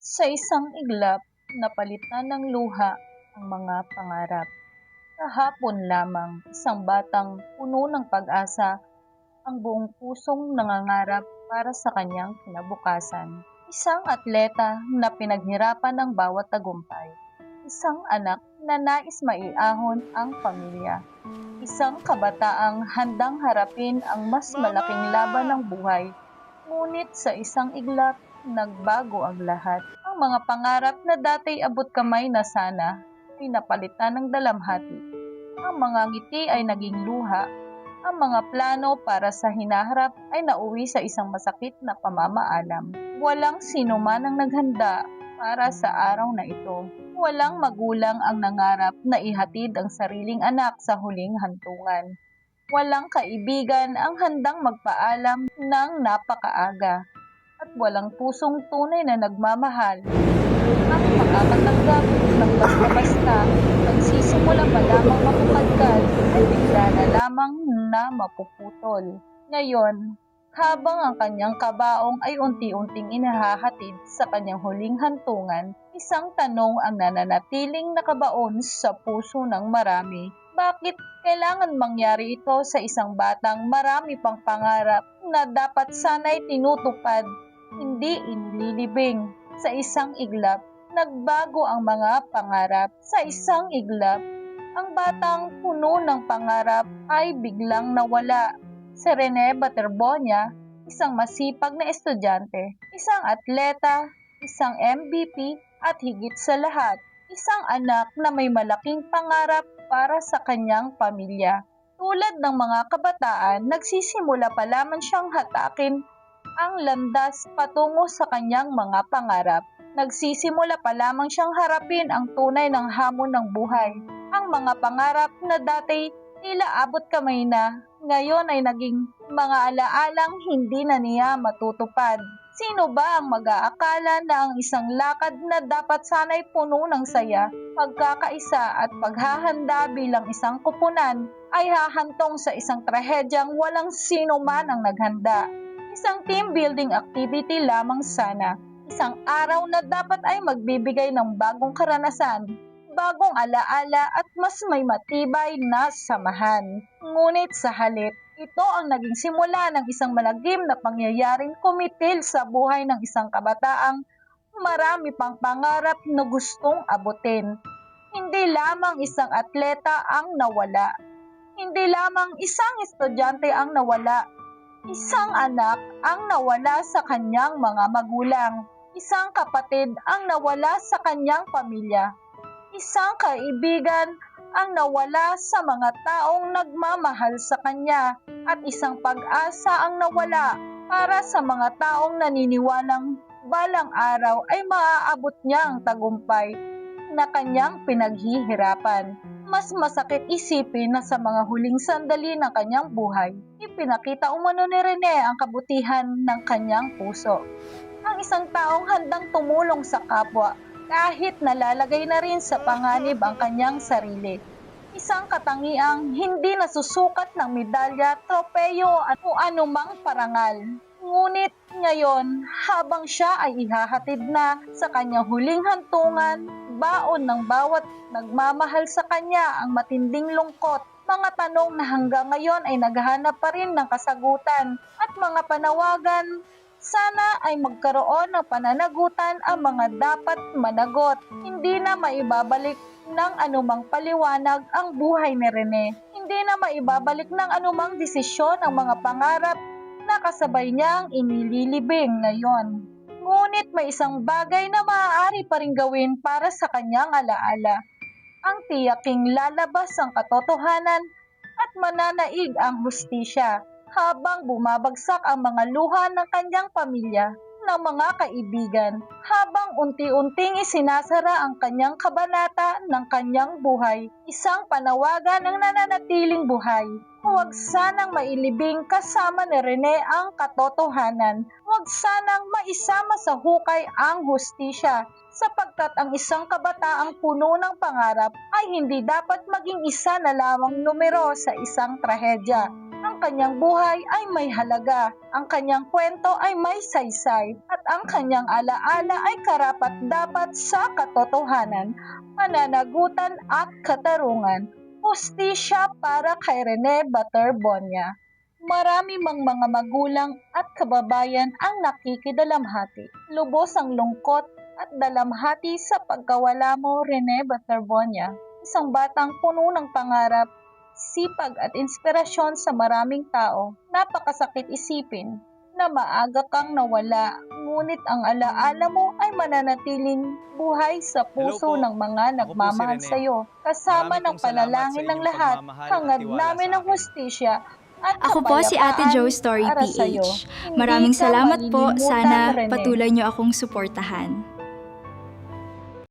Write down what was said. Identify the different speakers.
Speaker 1: Sa isang iglap, napalitan ng luha ang mga pangarap. Kahapon lamang, isang batang puno ng pag-asa, ang buong pusong nangangarap para sa kanyang kinabukasan. Isang atleta na pinaghirapan ng bawat tagumpay. Isang anak na nais maiahon ang pamilya. Isang kabataang handang harapin ang mas malaking laban ng buhay. Ngunit sa isang iglap, nagbago ang lahat. Ang mga pangarap na dati abot kamay na sana ay napalitan ng dalamhati. Ang mga ngiti ay naging luha. Ang mga plano para sa hinaharap ay nauwi sa isang masakit na pamamaalam. Walang sino man ang naghanda para sa araw na ito. Walang magulang ang nangarap na ihatid ang sariling anak sa huling hantungan. Walang kaibigan ang handang magpaalam ng napakaaga. At walang pusong tunay na nagmamahal ang makakatanggap ng basta-basta. Nagsisimula pa lamang makumadkad ay bigla na lamang na mapuputol. Ngayon, habang ang kanyang kabaong ay unti-unting inahahatid sa kanyang huling hantungan, isang tanong ang nananatiling nakabaon sa puso ng marami. Bakit kailangan mangyari ito sa isang batang marami pang pangarap na dapat sana'y tinutupad, hindi inililibing? Sa isang iglap, nagbago ang mga pangarap. Sa isang iglap, ang batang puno ng pangarap ay biglang nawala. Si Rene Baterbonia, isang masipag na estudyante, isang atleta, isang MVP at higit sa lahat, isang anak na may malaking pangarap para sa kanyang pamilya. Tulad ng mga kabataan, nagsisimula pa lamang siyang hatakin ang landas patungo sa kanyang mga pangarap. Nagsisimula pa lamang siyang harapin ang tunay ng hamon ng buhay. Ang mga pangarap na dati tila abot kamay na, ngayon ay naging mga alaalang hindi na niya matutupad. Sino ba ang mag-aakala na ang isang lakad na dapat sana'y puno ng saya, pagkakaisa at paghahanda bilang isang kupunan ay hahantong sa isang trahedyang walang sino man ang naghanda? Isang team building activity lamang sana. Isang araw na dapat ay magbibigay ng bagong karanasan, bagong alaala at mas may matibay na samahan. Ngunit sa halip, ito ang naging simula ng isang malagim na pangyayaring kumitil sa buhay ng isang kabataang marami pang pangarap na gustong abutin. Hindi lamang isang atleta ang nawala. Hindi lamang isang estudyante ang nawala. Isang anak ang nawala sa kanyang mga magulang. Isang kapatid ang nawala sa kanyang pamilya. Isang kaibigan ang nawala sa mga taong nagmamahal sa kanya. At isang pag-asa ang nawala para sa mga taong naniniwalang balang araw ay maaabot niya ang tagumpay na kanyang pinaghihirapan. Mas masakit isipin na sa mga huling sandali ng kanyang buhay, ipinakita umano ni Rene ang kabutihan ng kanyang puso. Ang isang taong handang tumulong sa kapwa kahit nalalagay na rin sa panganib ang kanyang sarili. Isang katangiang hindi nasusukat ng medalya, tropeyo at o anumang parangal. Ngunit ngayon, habang siya ay ihahatid na sa kanyang huling hantungan, baon ng bawat nagmamahal sa kanya ang matinding lungkot, mga tanong na hanggang ngayon ay naghahanap pa rin ng kasagutan at mga panawagan. Sana ay magkaroon ng pananagutan ang mga dapat managot. Hindi na maibabalik ng anumang paliwanag ang buhay ni Rene. Hindi na maibabalik ng anumang desisyon ang mga pangarap na kasabay niyang inililibing ngayon. Ngunit may isang bagay na maaari pa rin gawin para sa kanyang alaala. Ang tiyaking lalabas ang katotohanan at mananaig ang hustisya habang bumabagsak ang mga luha ng kanyang pamilya, ng mga kaibigan, habang unti-unting isinasara ang kanyang kabanata ng kanyang buhay. Isang panawagan ang nananatiling buhay. Huwag sanang mailibing kasama ni Rene ang katotohanan. Huwag sanang maisama sa hukay ang hustisya, sapagkat ang isang kabataang puno ng pangarap ay hindi dapat maging isa na lamang numero sa isang trahedya. Ang kanyang buhay ay may halaga, ang kanyang kwento ay may saysay, at ang kanyang alaala ay karapat-dapat sa katotohanan, pananagutan at katarungan. Hustisya para kay Rene Baterbonia. Marami mang mga magulang at kababayan ang nakikidalamhati. Lubos ang lungkot at dalamhati sa pagkawala mo, Rene Baterbonia. Isang batang puno ng pangarap, sipag at inspirasyon sa maraming tao. Napakasakit isipin na maaga kang nawala, ngunit ang alaala mo ay mananatiling buhay sa puso
Speaker 2: Hello po.
Speaker 1: ng mga
Speaker 2: Ako po si
Speaker 1: nagmamahal
Speaker 2: Rene.
Speaker 1: sa iyo. Kasama
Speaker 2: Marami
Speaker 1: ng
Speaker 2: pong salamat sa
Speaker 1: panalangin ng
Speaker 2: inyong
Speaker 1: lahat,
Speaker 2: pagmamahal at
Speaker 1: hangad
Speaker 2: tiwala
Speaker 1: namin
Speaker 2: sa
Speaker 1: ng
Speaker 2: akin.
Speaker 1: hustisya at
Speaker 3: Ako po si Ate
Speaker 1: kapayapaan
Speaker 3: Joe Story
Speaker 1: para sa iyo.
Speaker 3: PH. Maraming
Speaker 1: Hindi ka
Speaker 3: salamat po.
Speaker 1: malilimutan,
Speaker 3: Sana
Speaker 1: Rene.
Speaker 3: patuloy niyo akong suportahan.